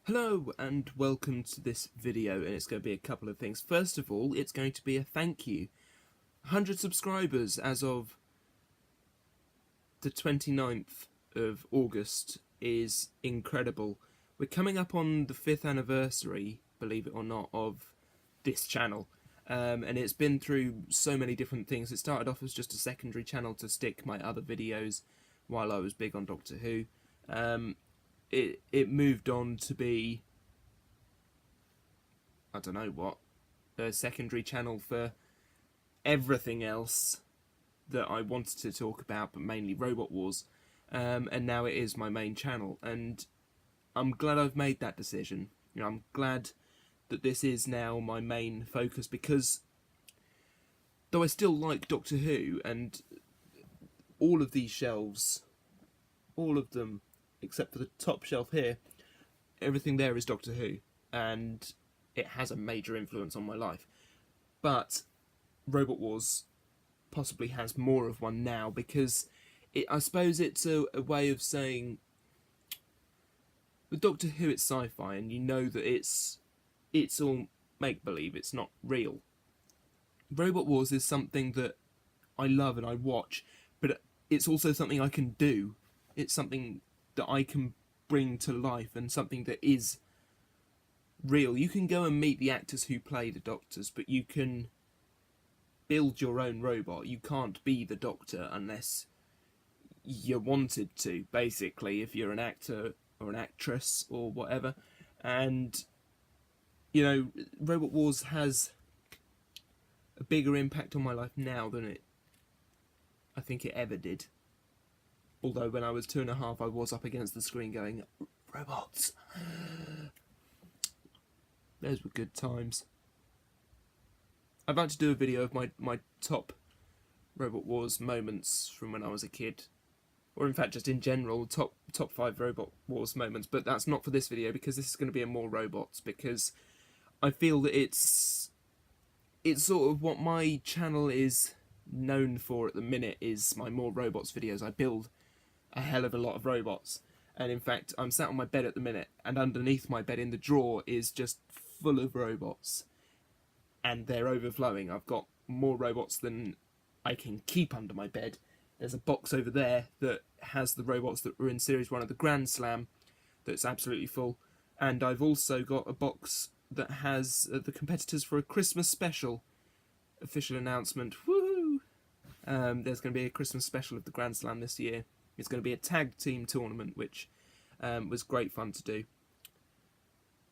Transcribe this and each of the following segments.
Hello and welcome to this video, and it's going to be a couple of things. First of all, it's going to be a thank you. 100 subscribers as of the 29th of August is incredible. We're coming up on the 5th anniversary, believe it or not, of this channel. And it's been through so many different things. It started off as just a secondary channel to stick my other videos while I was big on Doctor Who. It moved on to be, I don't know what, a secondary channel for everything else that I wanted to talk about, but mainly Robot Wars. And now it is my main channel, and I'm glad I've made that decision. You know, I'm glad that this is now my main focus, because though I still like Doctor Who, and all of these shelves, all of them, except for the top shelf here, everything there is Doctor Who, and it has a major influence on my life. But Robot Wars possibly has more of one now, because I suppose it's a way of saying, with Doctor Who it's sci-fi, and you know that it's all make-believe, it's not real. Robot Wars is something that I love and I watch, but it's also something I can do. It's something that I can bring to life, and something that is real. You can go and meet the actors who play the Doctors, but you can build your own robot. You can't be the Doctor unless you wanted to, basically, if you're an actor or an actress or whatever. And, you know, Robot Wars has a bigger impact on my life now than I think it ever did. Although when I was 2.5, I was up against the screen going, robots. Those were good times. I'd like to do a video of my top Robot Wars moments from when I was a kid. Or in fact, just in general, top 5 Robot Wars moments. But that's not for this video, because this is going to be a more robots, because I feel that it's sort of what my channel is known for at the minute, is my more robots videos. I build a hell of a lot of robots, and in fact I'm sat on my bed at the minute, and underneath my bed in the drawer is just full of robots, and they're overflowing. I've got more robots than I can keep under my bed. There's a box over there that has the robots that were in series 1 of the Grand Slam that's absolutely full, and I've also got a box that has the competitors for a Christmas special. Official announcement, woohoo! There's going to be a Christmas special of the Grand Slam this year. It's going to be a tag team tournament, which was great fun to do.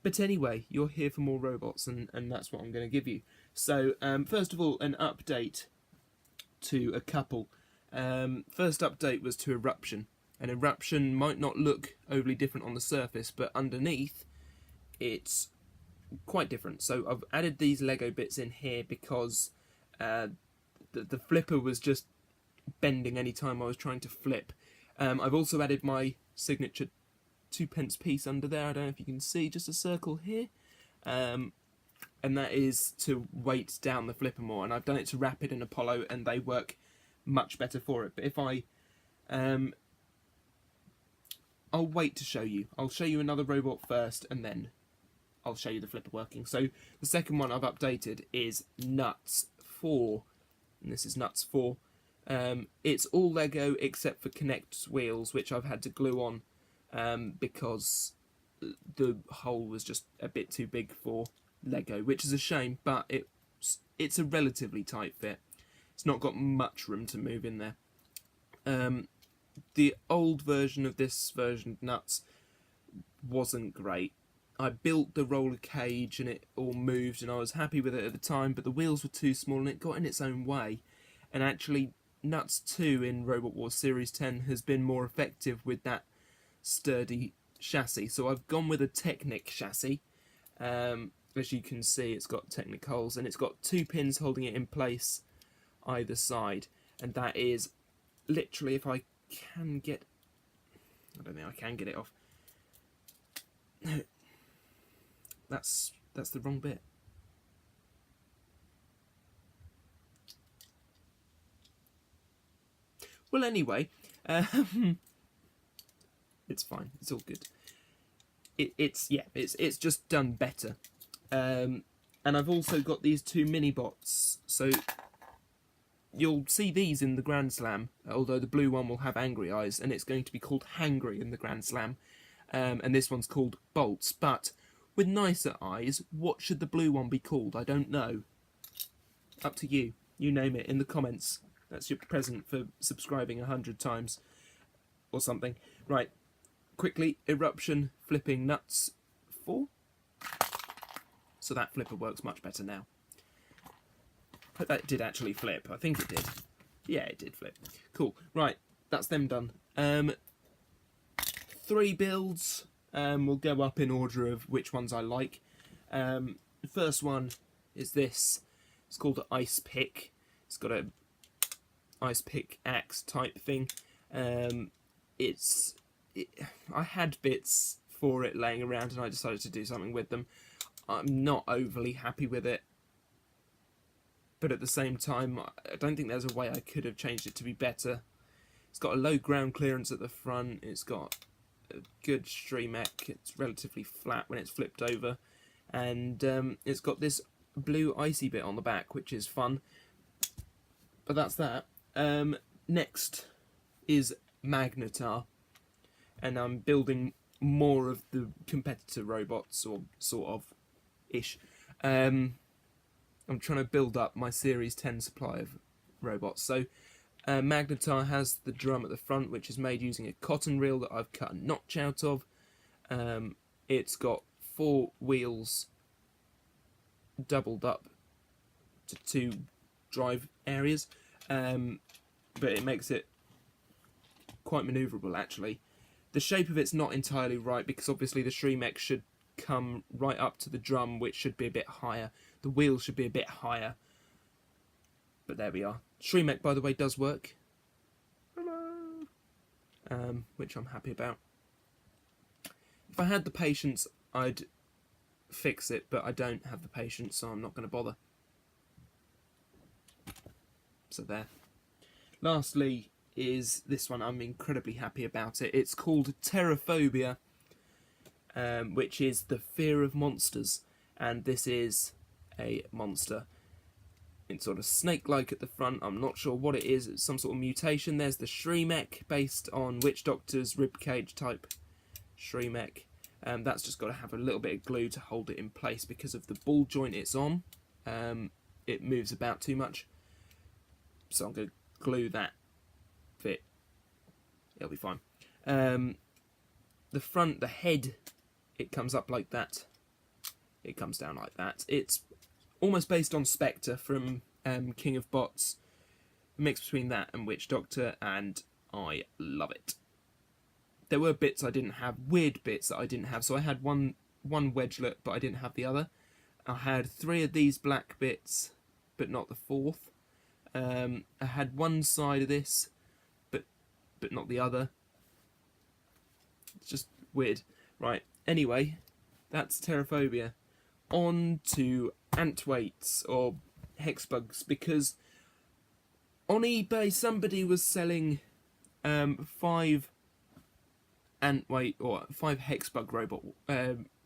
But anyway, you're here for more robots, and that's what I'm going to give you. So, first of all, an update to a couple. First update was to Eruption. And Eruption might not look overly different on the surface, but underneath, it's quite different. So I've added these Lego bits in here because the flipper was just bending any time I was trying to flip. I've also added my signature 2p piece under there. I don't know if you can see, just a circle here, and that is to weight down the flipper more, and I've done it to Rapid and Apollo, and they work much better for it. But if I I'll wait to show you. I'll show you another robot first, and then I'll show you the flipper working. So the second one I've updated is Nuts 4, and this is Nuts 4. It's all Lego except for Connect wheels, which I've had to glue on because the hole was just a bit too big for Lego, which is a shame, but it's a relatively tight fit. It's not got much room to move in there. The old version of this version of Nuts wasn't great. I built the roller cage and it all moved, and I was happy with it at the time, but the wheels were too small and it got in its own way. And actually, Nuts 2 in Robot Wars Series 10 has been more effective with that sturdy chassis. So I've gone with a Technic chassis. As you can see, it's got Technic holes, and it's got 2 pins holding it in place either side. And that is literally, if I can get... I don't think I can get it off. No. That's the wrong bit. Well, anyway, it's fine. It's all good. it's just done better. And I've also got these 2 mini bots, so you'll see these in the Grand Slam, although the blue one will have angry eyes, and it's going to be called Hangry in the Grand Slam, and this one's called Bolts. But with nicer eyes, what should the blue one be called? I don't know. Up to you. You name it in the comments. That's your present for subscribing 100 times or something. Right, quickly, Eruption Flipping Nuts 4. So that flipper works much better now. Hope that did actually flip. I think it did. Yeah, it did flip. Cool. Right, that's them done. 3 builds. We'll go up in order of which ones I like. The first one is this. It's called an Ice Pick. It's got a ice pick axe type thing. I had bits for it laying around and I decided to do something with them. I'm not overly happy with it, but at the same time I don't think there's a way I could have changed it to be better. It's got a low ground clearance at the front, it's got a good stream mech, it's relatively flat when it's flipped over, and it's got this blue icy bit on the back, which is fun. But that's that. Next is Magnetar, and I'm building more of the competitor robots, or sort of ish. I'm trying to build up my Series 10 supply of robots. So Magnetar has the drum at the front, which is made using a cotton reel that I've cut a notch out of. It's got 4 wheels doubled up to 2 drive areas, but it makes it quite manoeuvrable actually. The shape of it's not entirely right because obviously the Shreemec should come right up to the drum, which should be a bit higher. The wheels should be a bit higher, but there we are. Shreemec, by the way, does work. Hello. Which I'm happy about. If I had the patience, I'd fix it, but I don't have the patience, so I'm not going to bother. So there. Lastly is this one. I'm incredibly happy about it. It's called Terraphobia, which is the fear of monsters, and this is a monster. It's sort of snake-like at the front. I'm not sure what it is. It's some sort of mutation. There's the Shreemec, based on Witch Doctor's ribcage type Shreemec. That's just got to have a little bit of glue to hold it in place because of the ball joint it's on. It moves about too much, so I'm going to glue that bit. It'll be fine. The front, the head, it comes up like that. It comes down like that. It's almost based on Spectre from King of Bots. A mix between that and Witch Doctor, and I love it. There were bits I didn't have, weird bits that I didn't have. So I had one wedgelet, but I didn't have the other. I had 3 of these black bits, but not the 4th. I had one side of this, but not the other. It's just weird. Right, anyway, that's Terraphobia. On to Antweights, or Hexbugs, because on eBay somebody was selling 5 Antweight, or 5 Hexbug robot,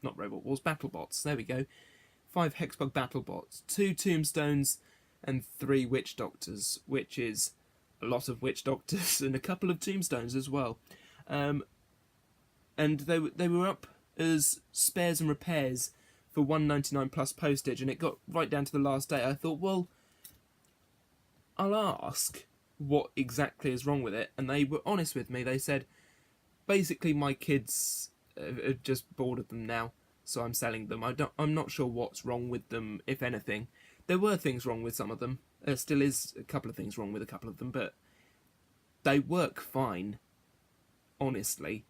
not Robot Wars, BattleBots, there we go. 5 Hexbug BattleBots, 2 Tombstones, and 3 Witch Doctors, which is a lot of Witch Doctors and a couple of Tombstones as well. And they were up as spares and repairs for $1.99 plus postage, and it got right down to the last day. I thought, well, I'll ask what exactly is wrong with it, and they were honest with me. They said, basically, my kids are just bored of them now, so I'm selling them. I'm not sure what's wrong with them, if anything. There were things wrong with some of them. There still is a couple of things wrong with a couple of them, but they work fine, honestly.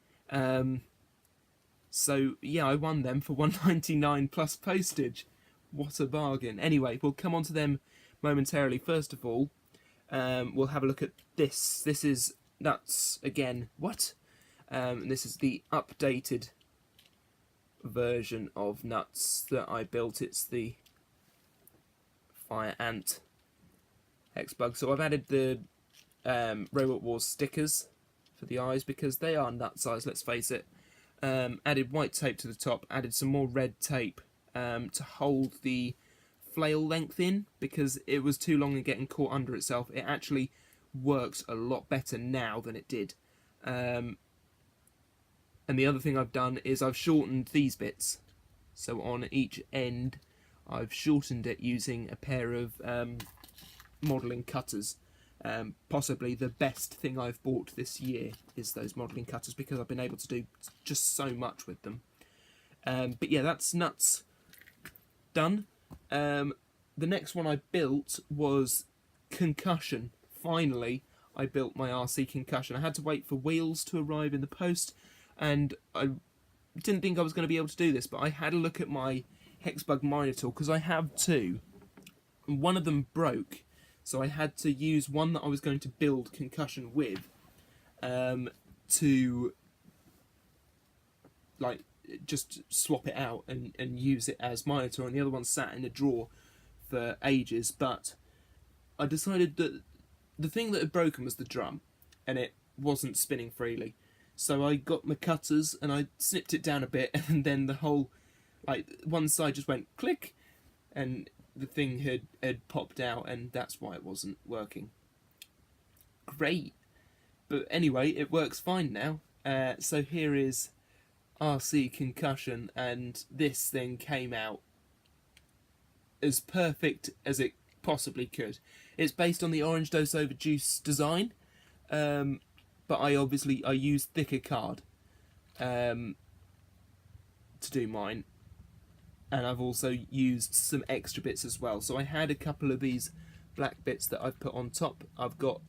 So, yeah, I won them for $1.99 plus postage. What a bargain. Anyway, we'll come on to them momentarily. First of all, we'll have a look at this. This is Nuts again. What? This is the updated version of Nuts that I built. It's the Fire Ant Hexbug. So I've added the Robot Wars stickers for the eyes because they are nut size, let's face it. added white tape to the top, added some more red tape to hold the flail length in, because it was too long and getting caught under itself. It actually works a lot better now than it did. And the other thing I've done is I've shortened these bits. So on each end, I've shortened it using a pair of modelling cutters. Possibly the best thing I've bought this year is those modelling cutters, because I've been able to do just so much with them. But yeah, that's nuts. Done. The next one I built was Concussion. Finally, I built my RC Concussion. I had to wait for wheels to arrive in the post, and I didn't think I was going to be able to do this, but I had a look at my Hexbug Minotaur, because I have two. And one of them broke, so I had to use one that I was going to build Concussion with to like just swap it out and use it as Minotaur, and the other one sat in a drawer for ages. But I decided that the thing that had broken was the drum, and it wasn't spinning freely. So I got my cutters and I snipped it down a bit, and then the whole, like, one side just went click, and the thing had popped out, and that's why it wasn't working. Great. But anyway, it works fine now. So here is RC Concussion, and this thing came out as perfect as it possibly could. It's based on the Orange Dose Over Juice design, but I used thicker card to do mine, and I've also used some extra bits as well. So I had a couple of these black bits that I've put on top. I've got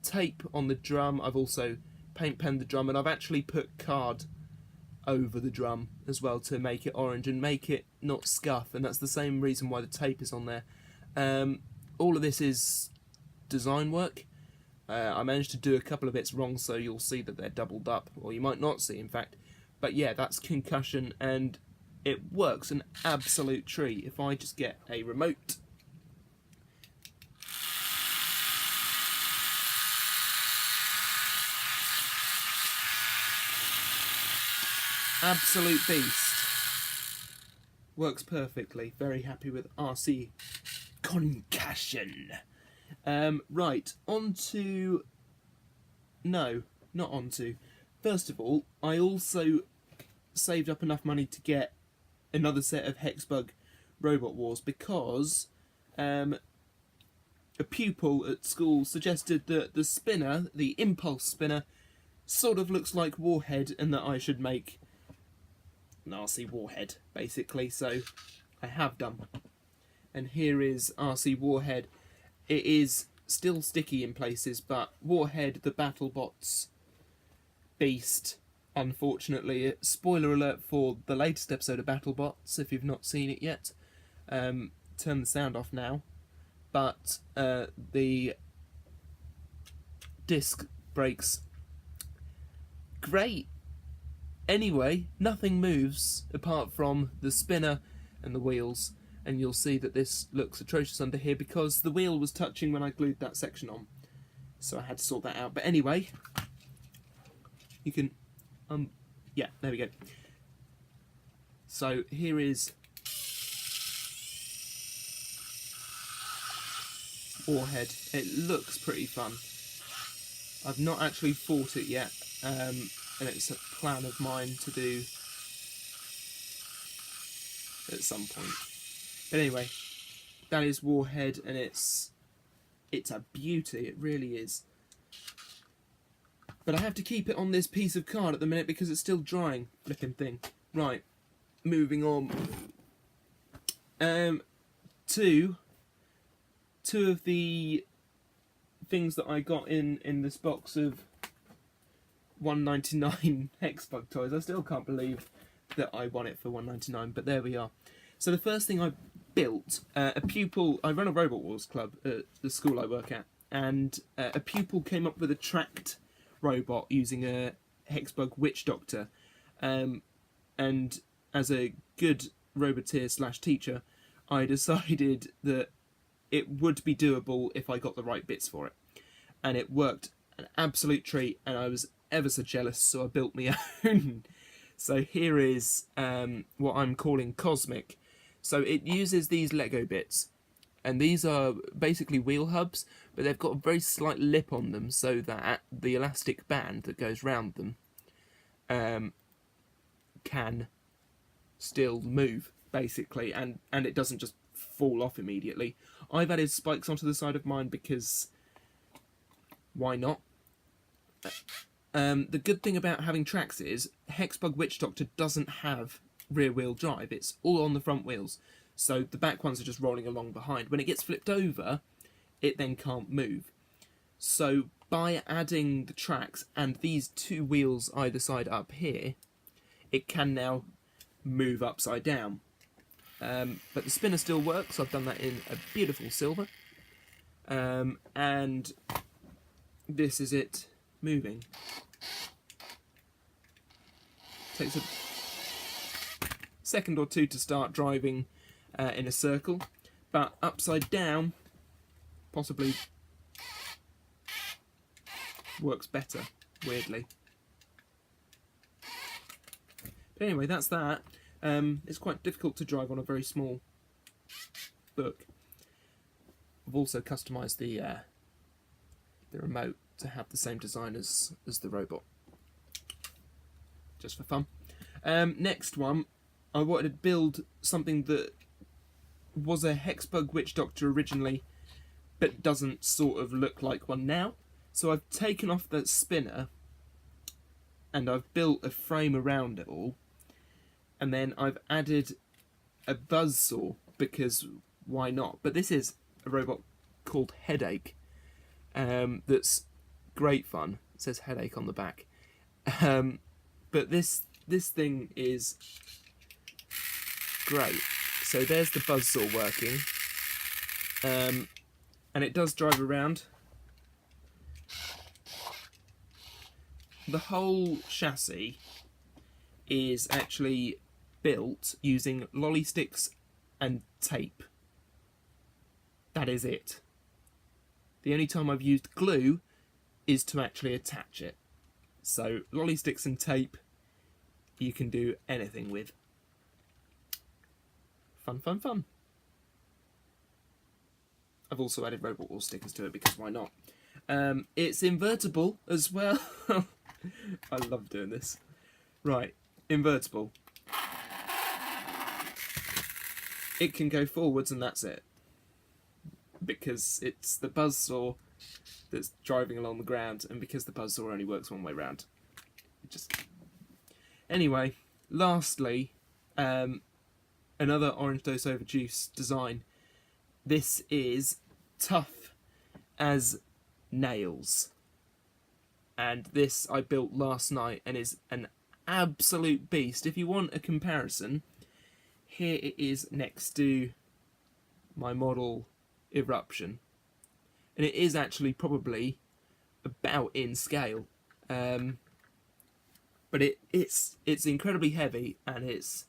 tape on the drum. I've also paint penned the drum, and I've actually put card over the drum as well to make it orange and make it not scuff, and that's the same reason why the tape is on there. All of this is design work. I managed to do a couple of bits wrong, so you'll see that they're doubled up, or you might not see, in fact. But yeah, that's Concussion, and it works an absolute treat. If I just get a remote, absolute beast. Works perfectly. Very happy with RC Concussion. Right, on to... No, not on to. First of all, I also saved up enough money to get another set of Hexbug Robot Wars, because a pupil at school suggested that the spinner, the impulse spinner, sort of looks like Warhead, and that I should make an RC Warhead, basically. So I have done. And here is RC Warhead. It is still sticky in places, but Warhead, the BattleBots beast, unfortunately. Spoiler alert for the latest episode of BattleBots, if you've not seen it yet. Turn the sound off now. But the disc breaks. Great! Anyway, nothing moves apart from the spinner and the wheels, and you'll see that this looks atrocious under here because the wheel was touching when I glued that section on, so I had to sort that out. But anyway, you can yeah, there we go. So here is Warhead. It looks pretty fun. I've not actually fought it yet, and it's a plan of mine to do at some point. But anyway, that is Warhead, and it's a beauty. It really is. But I have to keep it on this piece of card at the minute because it's still drying. Flipping thing. Right, moving on. Two of the things that I got in this box of $1.99 Hexbug toys. I still can't believe that I won it for $1.99, but there we are. So the first thing I built, a pupil, I run a Robot Wars club at the school I work at, and a pupil came up with a tracked robot using a Hexbug Witch Doctor, and as a good roboteer / teacher, I decided that it would be doable if I got the right bits for it, and it worked an absolute treat, and I was ever so jealous, so I built my own. So here is what I'm calling Cosmic. So it uses these Lego bits, and these are basically wheel hubs, but they've got a very slight lip on them so that the elastic band that goes round them can still move, basically, and it doesn't just fall off immediately. I've added spikes onto the side of mine because why not? The good thing about having tracks is Hexbug Witch Doctor doesn't have rear wheel drive. It's all on the front wheels, so the back ones are just rolling along behind. When it gets flipped over, it then can't move. So by adding the tracks and these two wheels either side up here, it can now move upside down. But the spinner still works. I've done that in a beautiful silver, and this is it moving. Takes a second or two to start driving in a circle, but upside down possibly works better, weirdly. But anyway, that's that. It's quite difficult to drive on a very small book. I've also customised the remote to have the same design as the robot, just for fun. Next one, I wanted to build something that was a Hexbug Witch Doctor originally, but doesn't sort of look like one now. So I've taken off that spinner, and I've built a frame around it all, and then I've added a buzzsaw, because why not? But this is a robot called Headache, that's great fun. It says Headache on the back. But this thing is great. So there's the buzzsaw working, and it does drive around. The whole chassis is actually built using lolly sticks and tape. That is it. The only time I've used glue is to actually attach it. So lolly sticks and tape, you can do anything with. Fun, fun, fun. I've also added robot wall stickers to it because why not? It's invertible as well. I love doing this. Right, invertible. It can go forwards and that's it. Because it's the buzzsaw that's driving along the ground, and because the buzzsaw only works one way round. Anyway, lastly, another Orange Dose Overjuice design. This is tough as nails. And this I built last night and is an absolute beast. If you want a comparison, here it is next to my model Eruption. And it is actually probably about in scale. But it's incredibly heavy, and it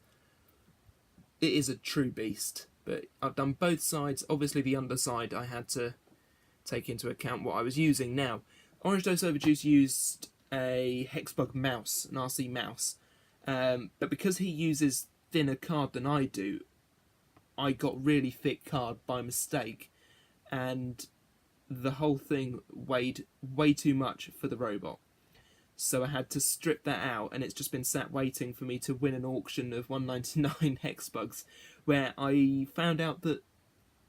is a true beast. But I've done both sides. Obviously the underside I had to take into account what I was using. Now, Orange Dose Overjuice used a Hexbug mouse, an RC mouse. But because he uses thinner card than I do, I got really thick card by mistake. And the whole thing weighed way too much for the robot. So I had to strip that out, and it's just been sat waiting for me to win an auction of 199 Hexbugs, where I found out that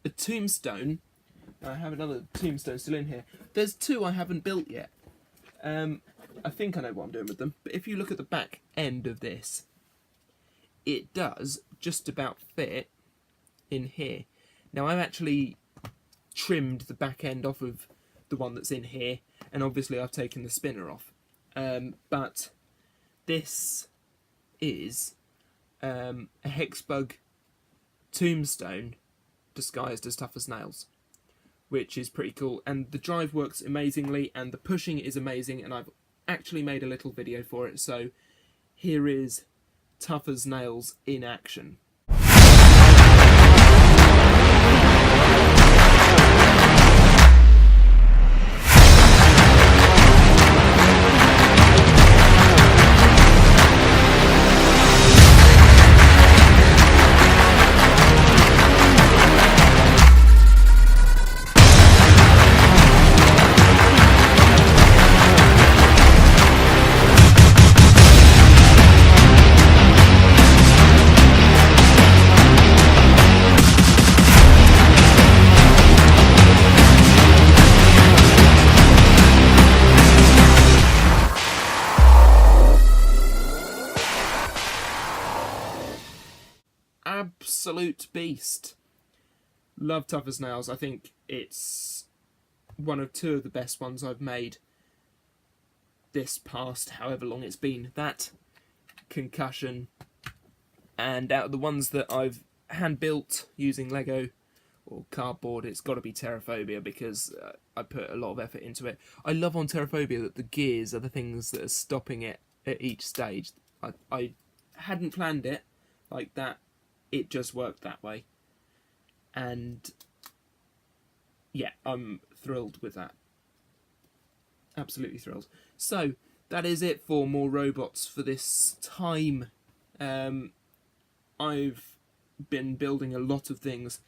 a tombstone, I have another tombstone still in here, there's two I haven't built yet. I think I know what I'm doing with them, but if you look at the back end of this, it does just about fit in here. Now I've actually trimmed the back end off of the one that's in here, and obviously I've taken the spinner off. But this is a Hexbug tombstone disguised as tough as nails, which is pretty cool. And the drive works amazingly, and the pushing is amazing, and I've actually made a little video for it. So here is tough as nails in action. absolute beast. Love Tough as Nails. I think it's one of two of the best ones I've made this past however long it's been. That, Concussion, and out of the ones that I've hand built using Lego or cardboard, it's got to be Terraphobia, because I put a lot of effort into it. I love on Terraphobia that the gears are the things that are stopping it at each stage. I hadn't planned it like that, it just worked that way. And yeah, I'm thrilled with that. Absolutely thrilled. So, that is it for more robots for this time. I've been building a lot of things,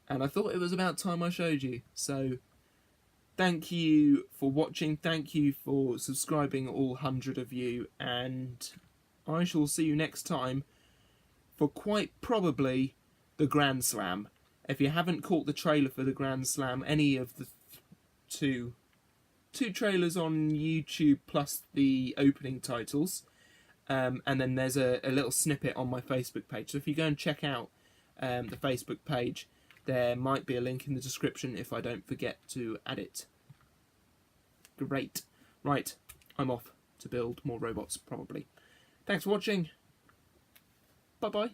and I thought it was about time I showed you. So, thank you for watching, thank you for subscribing, all 100 of you, and I shall see you next time for quite probably the Grand Slam. If you haven't caught the trailer for the Grand Slam, any of the two trailers on YouTube plus the opening titles, and then there's a little snippet on my Facebook page. So if you go and check out the Facebook page, there might be a link in the description if I don't forget to add it. Great. Right, I'm off to build more robots, probably. Thanks for watching. Bye-bye.